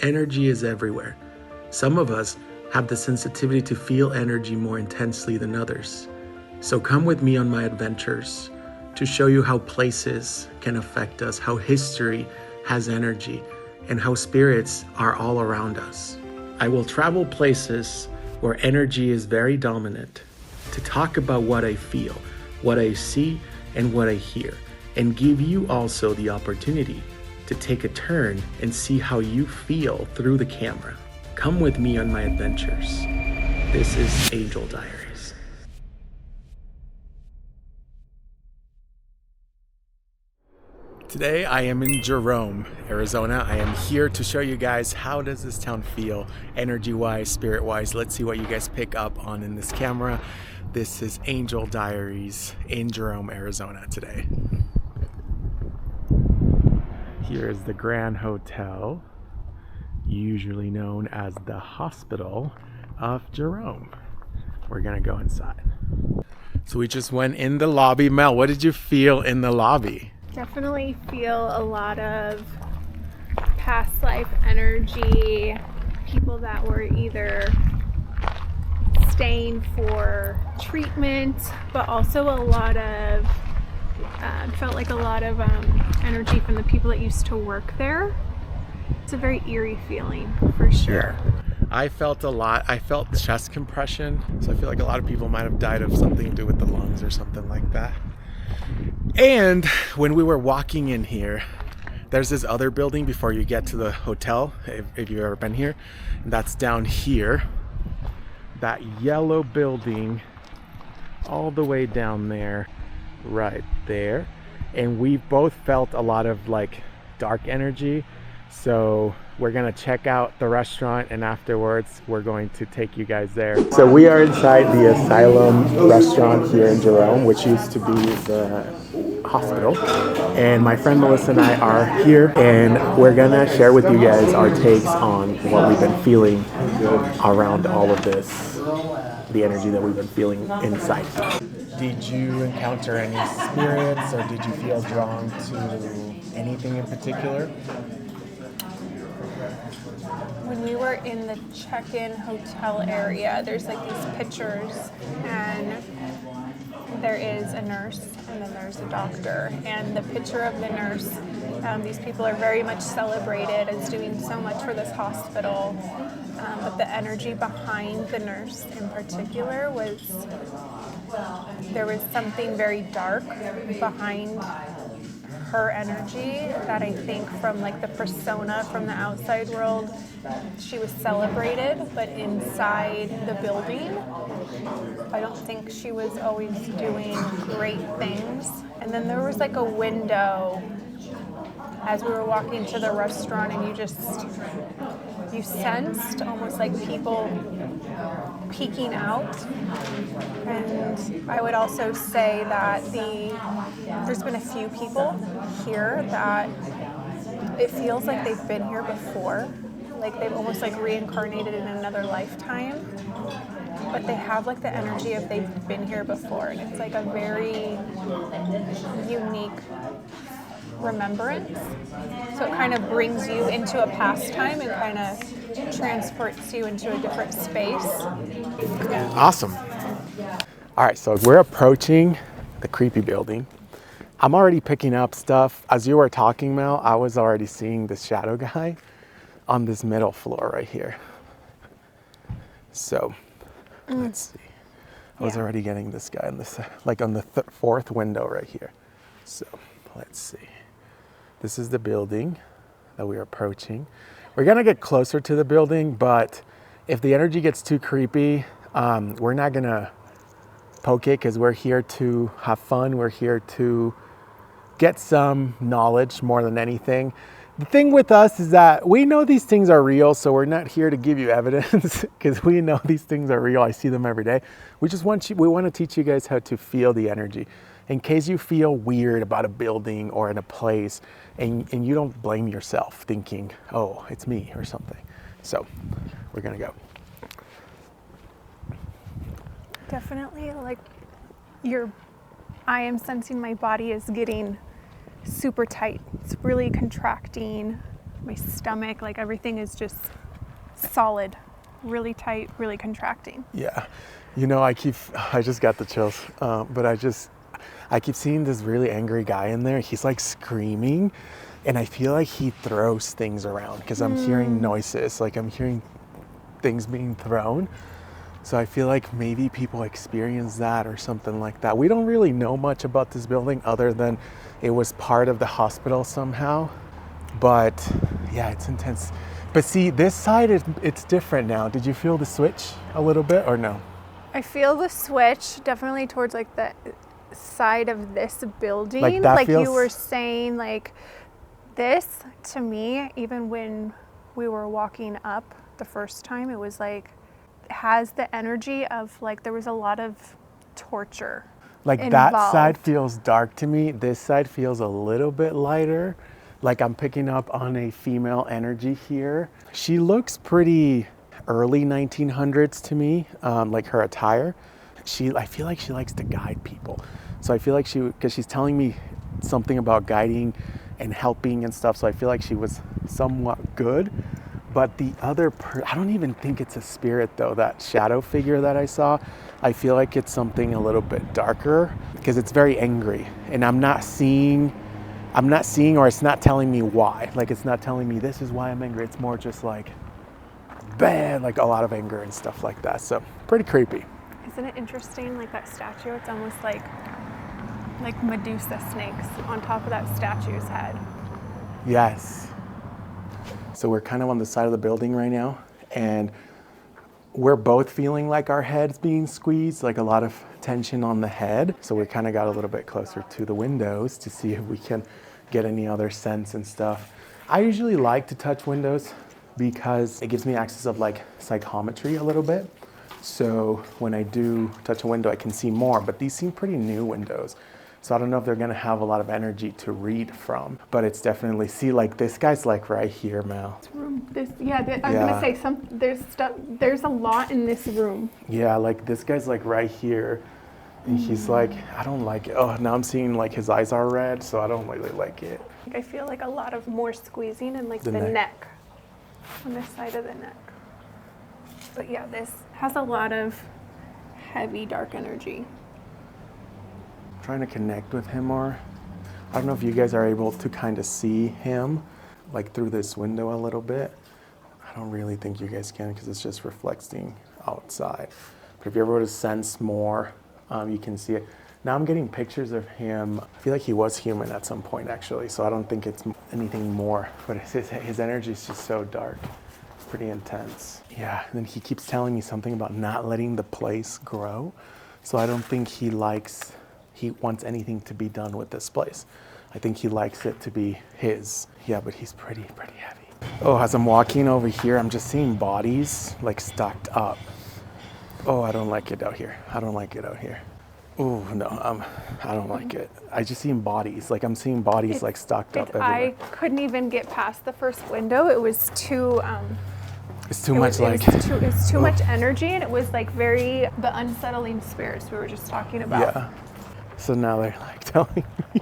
Energy is everywhere. Some of us have the sensitivity to feel energy more intensely than others. So come with me on my adventures to show you how places can affect us, how history has energy, and how spirits are all around us. I will travel places where energy is very dominant to talk about what I feel, what I see, and what I hear, and give you also the opportunity to take a turn and see how you feel through the camera. Come with me on my adventures. This is Angel Diaries. Today I am in Jerome, Arizona. I am here to show you guys how does this town feel energy-wise, spirit-wise. Let's see what you guys pick up on in this camera. This is Angel Diaries in Jerome, Arizona today. Here is the Grand Hotel, usually known as the Hospital of Jerome. We're gonna go inside. So we just went in the lobby. Mel, what did you feel in the lobby? Definitely feel a lot of past life energy, people that were either staying for treatment, but also a lot of, felt like a lot of energy from the people that used to work there. It's a very eerie feeling for sure. Yeah. I felt a lot. I felt chest compression, so I feel like a lot of people might have died of something to do with the lungs or something like that. And when we were walking in here, there's this other building before you get to the hotel, if you've ever been here. And that's down here. That yellow building all the way down there, right there. And we both felt a lot of like dark energy. So we're gonna check out the restaurant, and afterwards we're going to take you guys there. So we are inside the Asylum restaurant here in Jerome, which used to be the hospital. And my friend Melissa and I are here, and we're gonna share with you guys our takes on what we've been feeling around all of this, the energy that we've been feeling inside. Did you encounter any spirits, or did you feel drawn to anything in particular? When we were in the check-in hotel area, there's like these pictures, and there is a nurse and then there's a doctor. And the picture of the nurse, these people are very much celebrated as doing so much for this hospital. But the energy behind the nurse in particular was, there was something very dark behind her energy that I think from like the persona from the outside world, she was celebrated, but inside the building, I don't think she was always doing great things. And then there was like a window as we were walking to the restaurant, and you sensed almost like people peeking out. And I would also say that there's been a few people here that it feels like they've been here before, like they've almost like reincarnated in another lifetime, but they have like the energy of they've been here before, and it's like a very unique remembrance. So it kind of brings you into a past time and kind of transports you into a different space. Awesome. All right, so we're approaching the creepy building. I'm already picking up stuff. As you were talking, Mel, I was already seeing the shadow guy on this middle floor right here. So let's see. I was already getting this guy on this, like on the fourth window right here. So let's see. This is the building that we're approaching. We're gonna get closer to the building, but if the energy gets too creepy, we're not gonna poke it, because we're here to have fun. We're here to get some knowledge more than anything. The thing with us is that we know these things are real, so we're not here to give you evidence, because we know these things are real. I see them every day. We want to teach you guys how to feel the energy. In case you feel weird about a building or in a place, and you don't blame yourself thinking, oh, it's me or something. So we're gonna go. Definitely, like I am sensing my body is getting super tight. It's really contracting. my stomach, like everything is just solid, really tight, really contracting. Yeah. You know, I just got the chills, but I keep seeing this really angry guy in there. He's like screaming, and I feel like he throws things around because I'm hearing noises, like I'm hearing things being thrown. So I feel like maybe people experience that or something like that. We don't really know much about this building other than it was part of the hospital somehow. But yeah, it's intense. But see, this side, it's different now. Did you feel the switch a little bit or no? I feel the switch definitely towards like the side of this building. Like you were saying, like this to me, even when we were walking up the first time, it was like, has the energy of like there was a lot of torture. Like involved. That side feels dark to me. This side feels a little bit lighter. Like I'm picking up on a female energy here. She looks pretty early 1900s to me, like her attire. I feel like she likes to guide people. So I feel like because she's telling me something about guiding and helping and stuff. So I feel like she was somewhat good. But the other I don't even think it's a spirit though, that shadow figure that I saw. I feel like it's something a little bit darker because it's very angry, and I'm not seeing, or it's not telling me why. Like it's not telling me this is why I'm angry. It's more just like bad, like a lot of anger and stuff like that. So pretty creepy. Isn't it interesting? Like that statue, it's almost like Medusa snakes on top of that statue's head. Yes. So we're kind of on the side of the building right now, and we're both feeling like our head's being squeezed, like a lot of tension on the head. So we kind of got a little bit closer to the windows to see if we can get any other sense and stuff. I usually like to touch windows because it gives me access of like psychometry a little bit. So when I do touch a window, I can see more, but these seem pretty new windows. So I don't know if they're gonna have a lot of energy to read from, but it's definitely, see, like this guy's like right here, Mel. This room, I was gonna say there's a lot in this room. Yeah, like this guy's like right here, and he's like, I don't like it. Oh, now I'm seeing like his eyes are red, so I don't really like it. I feel like a lot of more squeezing in like the neck, on this side of the neck. But yeah, this has a lot of heavy dark energy. Trying to connect with him more. I don't know if you guys are able to kind of see him like through this window a little bit. I don't really think you guys can because it's just reflecting outside. But if you ever were to sense more, you can see it. Now I'm getting pictures of him. I feel like he was human at some point actually, so I don't think it's anything more, but his energy is just so dark. It's pretty intense. Yeah, and then he keeps telling me something about not letting the place grow. So I don't think he wants anything to be done with this place. I think he likes it to be his. Yeah, but he's pretty heavy. Oh, as I'm walking over here, I'm just seeing bodies like stacked up. Oh, I don't like it out here. Oh, no, I don't like it. I just seen bodies. Like I'm seeing bodies like stacked up everywhere. I couldn't even get past the first window. It was too, it's too much it's too much energy, and it was like the unsettling spirits we were just talking about. Yeah. So now they're like telling me,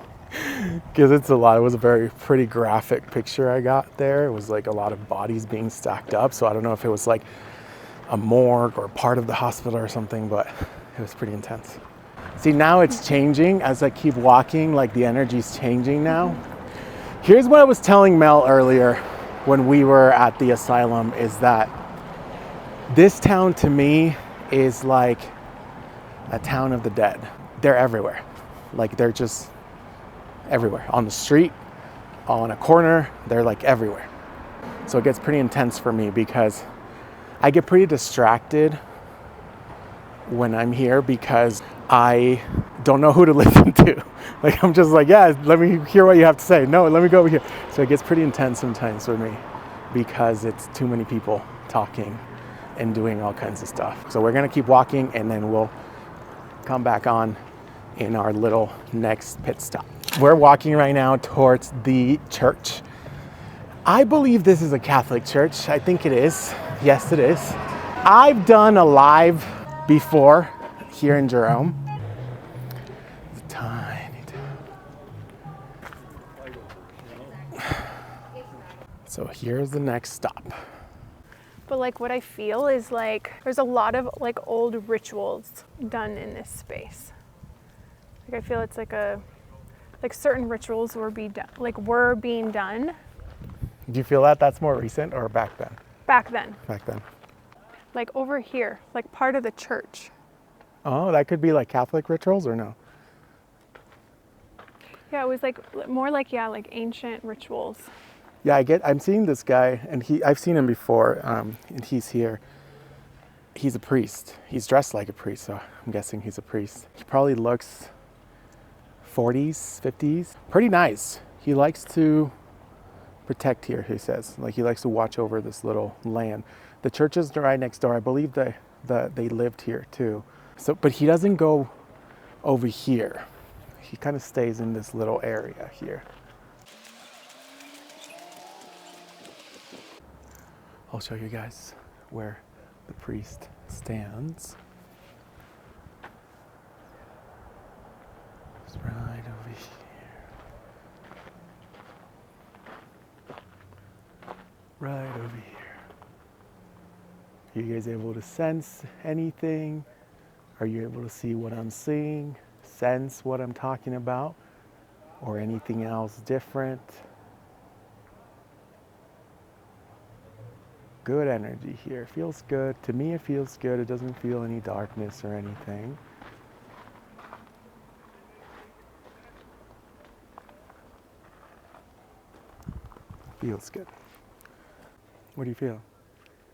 because it's a lot. It was a pretty graphic picture I got there. It was like a lot of bodies being stacked up. So I don't know if it was like a morgue or part of the hospital or something, but it was pretty intense. See, now it's changing as I keep walking, like the energy's changing now. Here's what I was telling Mel earlier when we were at the asylum, is that this town to me is like a town of the dead. They're everywhere. Like they're just everywhere. On the street, on a corner, they're like everywhere. So it gets pretty intense for me because I get pretty distracted when I'm here because I don't know who to listen to. Like I'm just like, yeah, let me hear what you have to say. No, let me go over here. So it gets pretty intense sometimes for me because it's too many people talking and doing all kinds of stuff. So we're gonna keep walking and then we'll come back on in our little next pit stop. We're walking right now towards the church. I believe this is a Catholic church. I think it is. Yes, it is. I've done a live before here in Jerome. It's a tiny town. So here's the next stop. But like what I feel is like there's a lot of like old rituals done in this space. Like I feel it's like certain rituals were being done. Do you feel that that's more recent or back then? Back then. Back then. Like over here, like part of the church. Oh, that could be like Catholic rituals or no? Yeah, it was like more like, yeah, like ancient rituals. Yeah, I'm seeing this guy, and I've seen him before, and he's here. He's a priest. He's dressed like a priest, so I'm guessing he's a priest. He probably looks 40s, 50s. Pretty nice. He likes to protect here, he says. Like he likes to watch over this little land. The church is right next door. I believe they lived here too. So, but he doesn't go over here. He kind of stays in this little area here. I'll show you guys where the priest stands. It's right over here. Right over here. Are you guys able to sense anything? Are you able to see what I'm seeing? Sense what I'm talking about? Or anything else different? Good energy here. Feels good. To me, it feels good. It doesn't feel any darkness or anything. Feels good. What do you feel?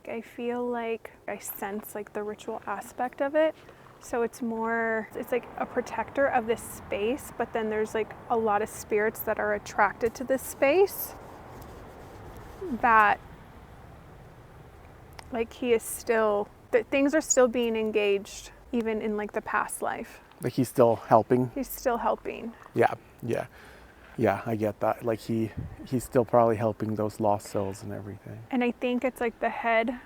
I feel like I sense like the ritual aspect of it. So it's like a protector of this space, but then there's like a lot of spirits that are attracted to this space that like that things are still being engaged even in like the past life. Like he's still helping? He's still helping. Yeah, I get that. Like he's still probably helping those lost souls and everything. And I think it's like the head,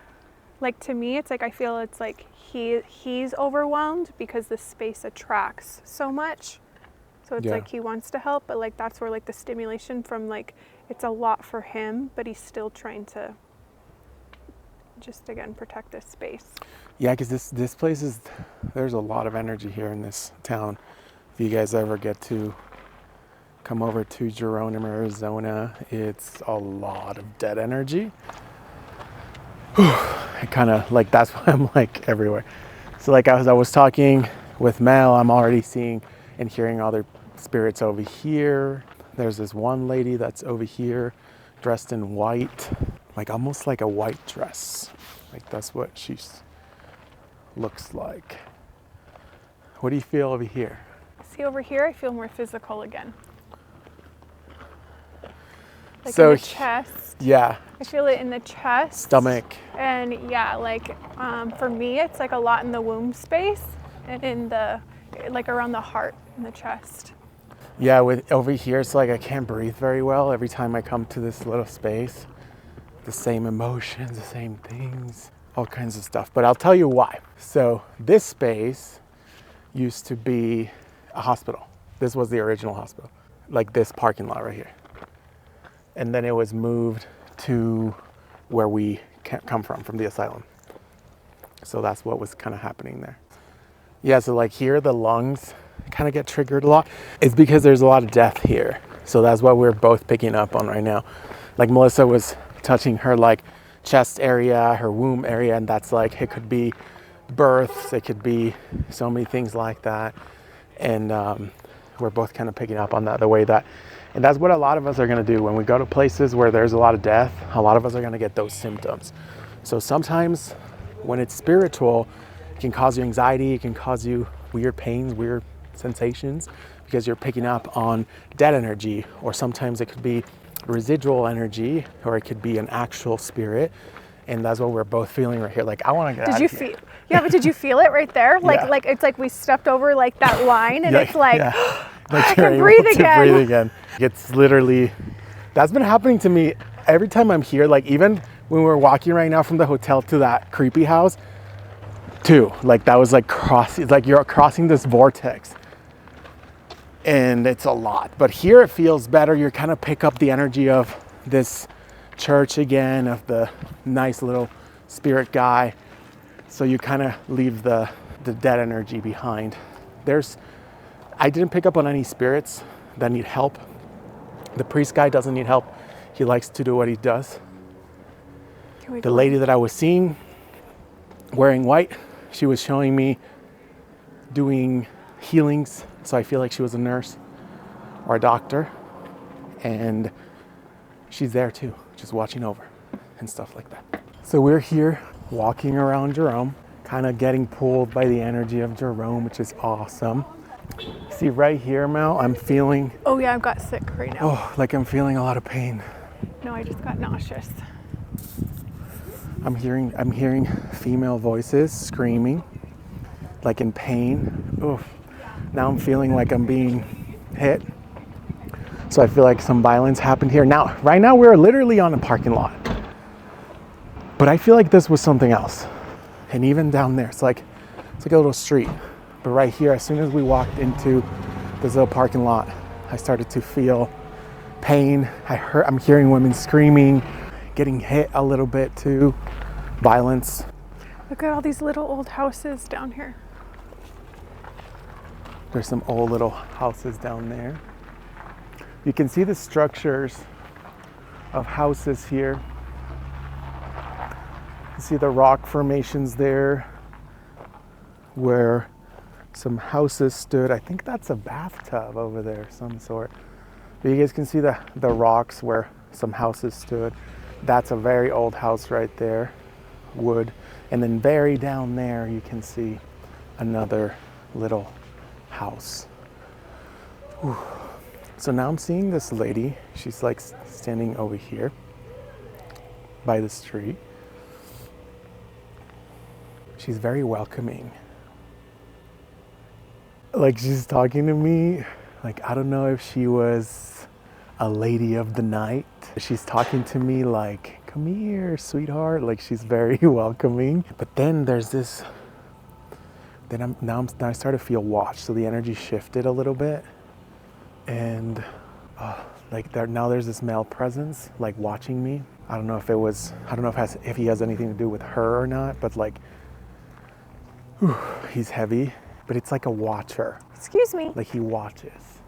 like to me, it's like I feel it's like he's overwhelmed because the space attracts so much. So it's like he wants to help, but like that's where like the stimulation from like it's a lot for him, but he's still trying to just again protect this space. Yeah, because this place there's a lot of energy here in this town. If you guys ever get to come over to Jerome, Arizona, it's a lot of dead energy. I kind of like, that's why I'm like everywhere. So like as I was talking with Mel, I'm already seeing and hearing other spirits over here. There's this one lady that's over here dressed in white, like almost like a white dress. Like that's what she looks like. What do you feel over here? See, over here I feel more physical again. Like So in the chest. Yeah. I feel it in the chest. Stomach. And yeah, like for me, it's like a lot in the womb space and in the, like around the heart and the chest. Yeah, over here, it's like I can't breathe very well every time I come to this little space. The same emotions, the same things, all kinds of stuff. But I'll tell you why. So this space used to be a hospital. This was the original hospital, like this parking lot right here. And then it was moved to where we come from the asylum. So that's what was kind of happening there. Yeah, so like here, the lungs kind of get triggered a lot. It's because there's a lot of death here. So that's what we're both picking up on right now. Like Melissa was touching her like chest area, her womb area, and that's like, it could be births, it could be so many things like that. And we're both kind of picking up on that, the way that, and that's what a lot of us are going to do when we go to places where there's a lot of death. A lot of us are going to get those symptoms. So sometimes when it's spiritual, it can cause you anxiety, it can cause you weird pains, weird sensations, because you're picking up on dead energy, or sometimes it could be residual energy, or it could be an actual spirit. And that's what we're both feeling right here. Like, I want to get out of here. Yeah, but did you feel it right there? Like, Yeah. like it's like we stepped over like that line, and it's like, Like I you're can able breathe to again. breathe again. It's literally, that's been happening to me every time I'm here. Like even when we're walking right now from the hotel to that creepy house too, like that was like it's like you're crossing this vortex, and it's a lot. But here it feels better. You kind of pick up the energy of this church again, of the nice little spirit guy. So you kind of leave the dead energy behind. I didn't pick up on any spirits that need help. The priest guy doesn't need help. He likes to do what he does. The lady that I was seeing wearing white, she was showing me doing healings. So I feel like she was a nurse or a doctor. And she's there too, just watching over and stuff like that. So we're here walking around Jerome, kind of getting pulled by the energy of Jerome, which is awesome. See right here, Mel, I'm feeling... Oh yeah, I've got sick right now. Oh, like I'm feeling a lot of pain. No, I just got nauseous. I'm hearing female voices screaming, like in pain. Oof. Now I'm feeling like I'm being hit. So I feel like some violence happened here. Now, right now we're literally on a parking lot. But I feel like this was something else. And even down there, it's like a little street. But right here, as soon as we walked into this little parking lot, I started to feel pain. I'm hearing women screaming, getting hit a little bit too, violence. Look at all these little old houses down here. There's some old little houses down there. You can see the structures of houses here. You see the rock formations there where some houses stood. I think that's a bathtub over there of some sort. But you guys can see the rocks where some houses stood. That's a very old house right there, wood. And then very down there you can see another little house. Whew. So now I'm seeing this lady. She's like standing over here by this tree. She's very welcoming. Like she's talking to me. Like I don't know if she was a lady of the night. She's talking to me like, come here, sweetheart. Like she's very welcoming. But then there's this, now I start to feel watched. So the energy shifted a little bit. And now there's this male presence like watching me. I don't know if he has anything to do with her or not, but like, he's heavy, but it's like a watcher. Excuse me. Like he watches.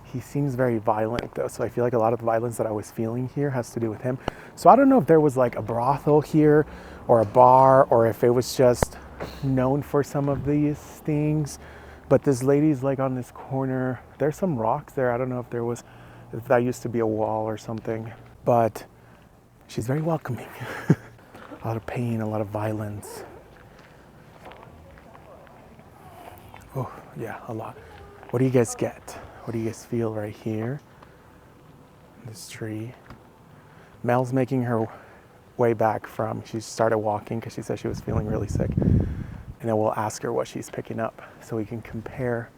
He seems very violent though, so I feel like a lot of the violence that I was feeling here has to do with him. So I don't know if there was like a brothel here or a bar, or if it was just known for some of these things. But this lady's like on this corner. There's some rocks there. I don't know if that used to be a wall or something, but she's very welcoming. A lot of pain, a lot of violence. Oh yeah, a lot. What do you guys get? What do you guys feel right here? This tree. Mel's making her way back she started walking because she said she was feeling really sick. And then we'll ask her what she's picking up so we can compare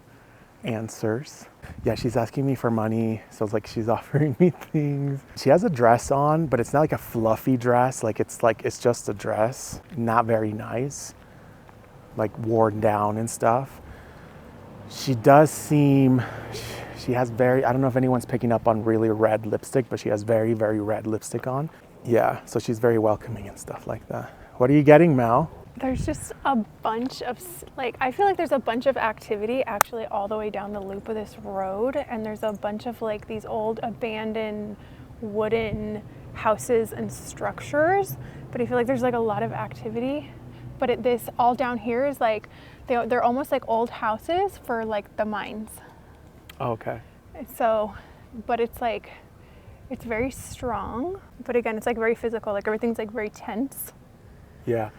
answers. Yeah, she's asking me for money. So it's like she's offering me things. She has a dress on, but it's not like a fluffy dress. It's just a dress, not very nice, like worn down and stuff. She does seem, she has I don't know if anyone's picking up on really red lipstick, but she has very, very red lipstick on. Yeah, so she's very welcoming and stuff like that. What are you getting, Mel? There's just a bunch of, I feel like there's a bunch of activity actually all the way down the loop of this road. And there's a bunch of like these old abandoned wooden houses and structures. But I feel like there's like a lot of activity. But this all down here is like, they're almost like old houses for like the mines. Oh, okay. So, but it's like, it's very strong. But again, it's like very physical. Like everything's like very tense. Yeah.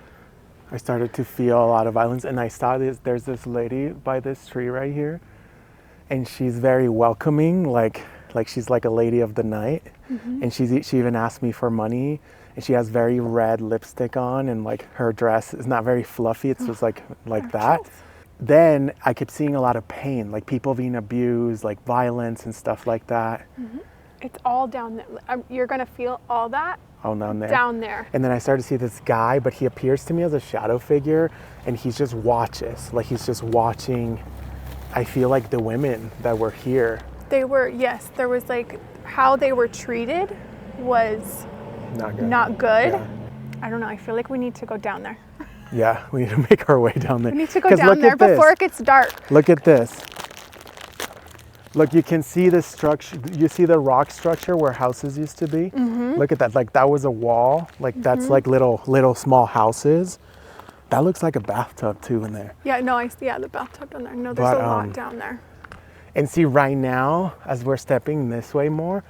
I started to feel a lot of violence, and I saw there's this lady by this tree right here, and she's very welcoming, like she's like a lady of the night. Mm-hmm. And she even asked me for money, and she has very red lipstick on, and like her dress is not very fluffy, it's just like that. Then I kept seeing a lot of pain, like people being abused, like violence and stuff like that. Mm-hmm. It's all down there. You're gonna feel all that. Oh, down there. Down there. And then I started to see this guy, but he appears to me as a shadow figure, and he just watches. Like he's just watching, I feel like the women that were here. They were, yes, there was like, how they were treated was Not good. Not good. Yeah. I don't know. I feel like we need to go down there. Yeah, we need to make our way down there. We need to go down there before it gets dark. Look at this. Look, you can see the structure. You see the rock structure where houses used to be? Mm-hmm. Look at that. Like that was a wall. Like that's like little small houses. That looks like a bathtub too in there. Yeah, no, I see. Yeah, the bathtub down there. No, there's a lot down there. And see, right now, as we're stepping this way more,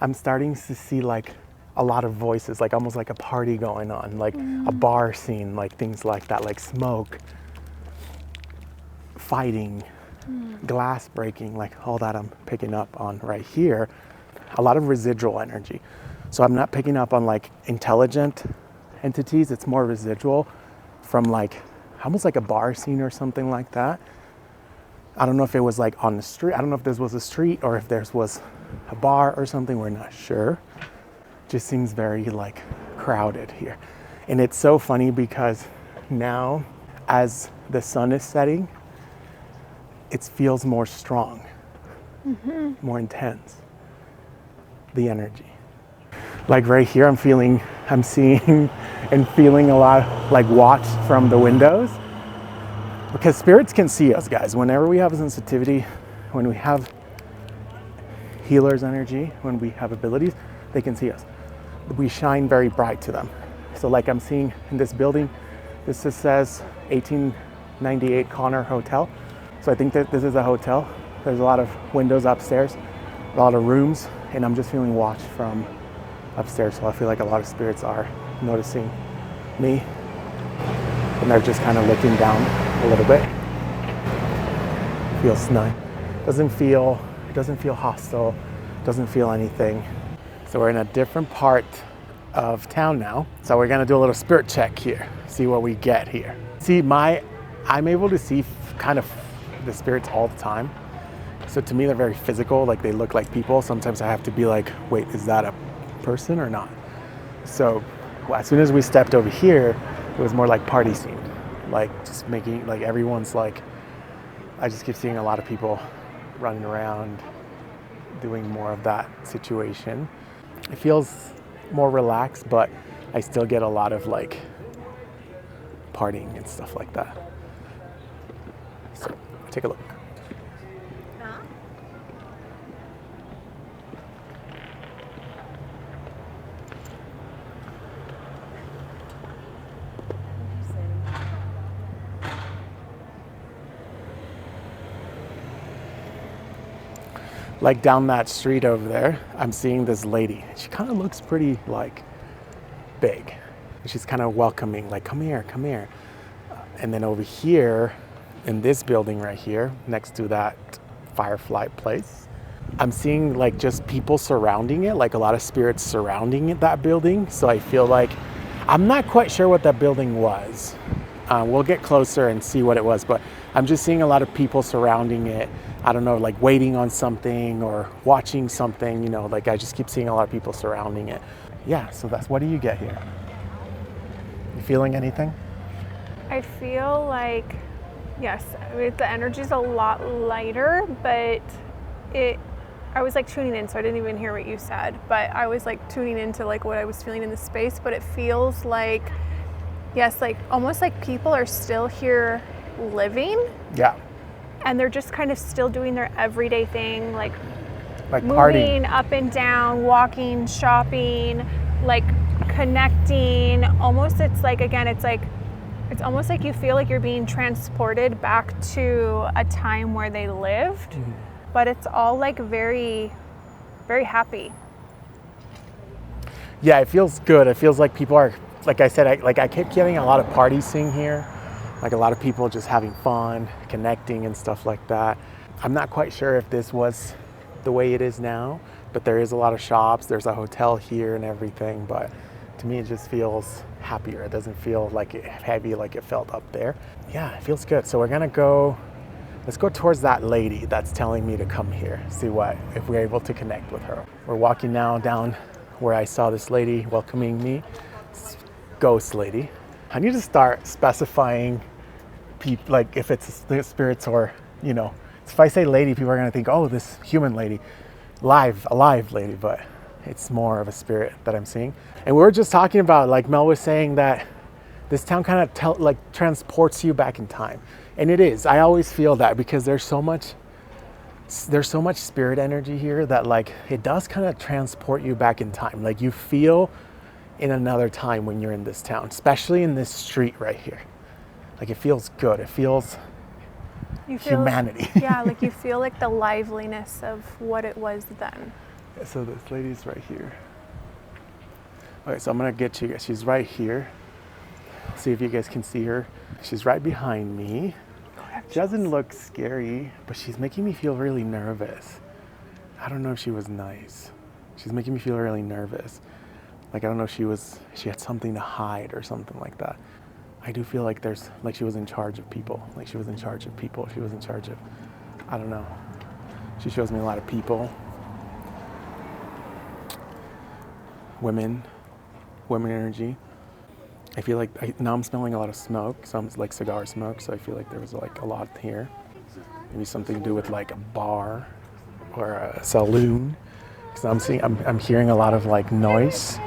I'm starting to see like a lot of voices, like almost like a party going on, like a bar scene, like things like that, like smoke, fighting, glass breaking, like all that I'm picking up on right here. A lot of residual energy. So I'm not picking up on like intelligent entities, it's more residual from like almost like a bar scene or something like that. I don't know if it was like on the street. I don't know if this was a street or if there was a bar or something. We're not sure. Just seems very like crowded here. And it's so funny because now as the sun is setting, it feels more strong, more intense, the energy. Like right here, I'm seeing and feeling a lot like watch from the windows. Because spirits can see us, guys. Whenever we have sensitivity, when we have healer's energy, when we have abilities, they can see us. We shine very bright to them. So like I'm seeing in this building, this just says 1898 Connor Hotel. So I think that this is a hotel. There's a lot of windows upstairs, a lot of rooms, and I'm just feeling watch from upstairs. So I feel like a lot of spirits are noticing me, and they're just kind of looking down a little bit. Feels nice. Doesn't feel hostile. Doesn't feel anything. So we're in a different part of town now. So we're gonna do a little spirit check here. See what we get here. See, I'm able to see kind of the spirits all the time. So to me, they're very physical. Like they look like people. Sometimes I have to be like, wait, is that a person or not? So as soon as we stepped over here, it was more like party scene. Like just making, like everyone's like, I just keep seeing a lot of people running around, doing more of that situation. It feels more relaxed, but I still get a lot of like partying and stuff like that. So take a look. Like down that street over there, I'm seeing this lady. She kind of looks pretty like big. She's kind of welcoming, like, come here, come here. And then over here, in this building right here, next to that Firefly place, I'm seeing like just people surrounding it, like a lot of spirits surrounding that building. So I feel like, I'm not quite sure what that building was. We'll get closer and see what it was, but I'm just seeing a lot of people surrounding it. I don't know, like waiting on something or watching something, you know, like I just keep seeing a lot of people surrounding it. Yeah, so what do you get here? You feeling anything? I feel like, yes, I mean, the energy's a lot lighter, but I was like tuning in, so I didn't even hear what you said, but I was like tuning into like what I was feeling in the space, but it feels like, yes, like almost like people are still here living. Yeah. And they're just kind of still doing their everyday thing, like moving partying up and down, walking, shopping, like connecting. Almost, it's like, again, it's almost like you feel like you're being transported back to a time where they lived, but it's all like very, very happy. Yeah, it feels good. It feels like people are, like I said, I kept getting a lot of party scene here. Like a lot of people just having fun, connecting and stuff like that. I'm not quite sure if this was the way it is now, but there is a lot of shops. There's a hotel here and everything, but to me, it just feels happier. It doesn't feel like heavy like it felt up there. Yeah, it feels good. So we're gonna let's go towards that lady that's telling me to come here, see if we're able to connect with her. We're walking now down where I saw this lady welcoming me, ghost lady. I need to start specifying people, like if it's spirits or, you know, if I say lady, people are gonna think, oh, this human lady, alive lady, but it's more of a spirit that I'm seeing. And we were just talking about, like Mel was saying, that this town kind of like transports you back in time. And it is. I always feel that because there's so much spirit energy here that like it does kind of transport you back in time. Like you feel in another time when you're in this town, especially in this street right here. Like it feels good. It feels humanity. Yeah, like you feel like the liveliness of what it was then. So this lady's right here. Okay, so I'm gonna get you guys. She's right here. See if you guys can see her. She's right behind me. She doesn't look scary, but she's making me feel really nervous. I don't know if she was nice. She's making me feel really nervous. Like I don't know if she had something to hide or something like that. I do feel like she was in charge of people. Like she was in charge of people. She was in charge of, I don't know. She shows me a lot of people. Women energy. I feel like now I'm smelling a lot of smoke, some like cigar smoke, so I feel like there was like a lot here. Maybe something to do with like a bar or a saloon, because I'm hearing a lot of like noise.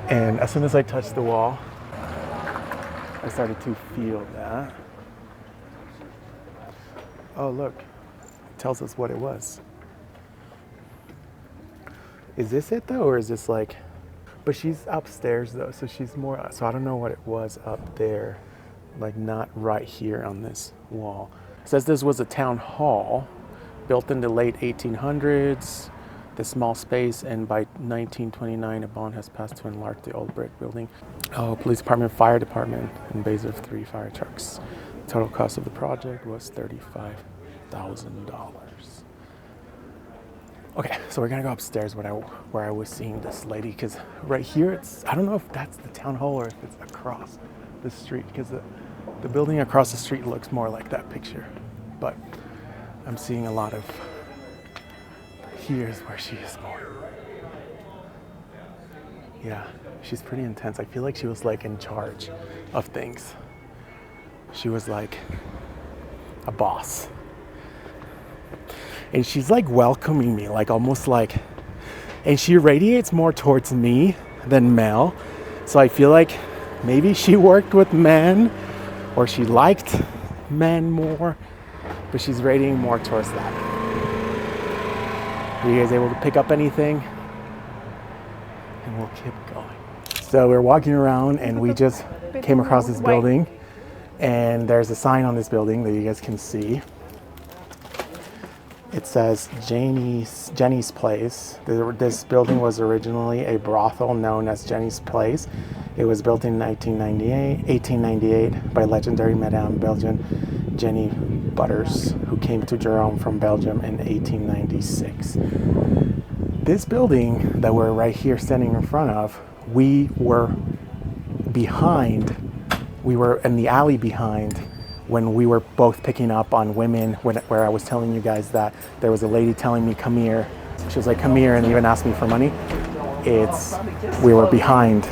And as soon as I touched the wall, I started to feel that. Oh look, it tells us what it was. Is this it though, or is this like? But she's upstairs though, so she's more, so I don't know what it was up there, like not right here on this wall. It says this was a town hall built in the late 1800s, the small space, and by 1929 a bond has passed to enlarge the old brick building. Oh, police department, fire department, and base of 3 fire trucks. The total cost of the project was $35,000. Okay, so we're gonna go upstairs where I was seeing this lady, because right here I don't know if that's the town hall or if it's across the street, because the building across the street looks more like that picture. But I'm seeing a lot of, here's where she is more. Yeah, she's pretty intense. I feel like she was like in charge of things. She was like a boss. And she's like welcoming me, like almost like, and she radiates more towards me than Mel. So I feel like maybe she worked with men or she liked men more, but she's radiating more towards that. Are you guys able to pick up anything? And we'll keep going. So we're walking around and we just came across this building, and there's a sign on this building that you guys can see. It says Jennie's Place. This building was originally a brothel known as Jennie's Place. It was built in 1898 by legendary Madame Belgian Jennie Butters, who came to Jerome from Belgium in 1896. This building that we're right here standing in front of, we were in the alley behind when we were both picking up on women, where I was telling you guys that there was a lady telling me, come here. She was like, come here, and even asked me for money. We were behind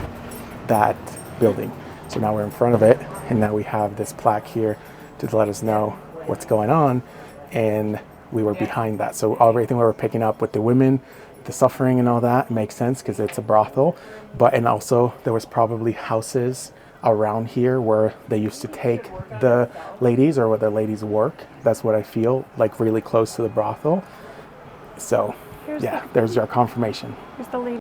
that building. So now we're in front of it, and now we have this plaque here to let us know what's going on, and we were behind that. So everything we were picking up with the women, the suffering and all that makes sense because it's a brothel, and also there was probably houses around here where they used to take the ladies or where the ladies work. That's what I feel, like really close to the brothel. So yeah, there's our confirmation. Here's the lady.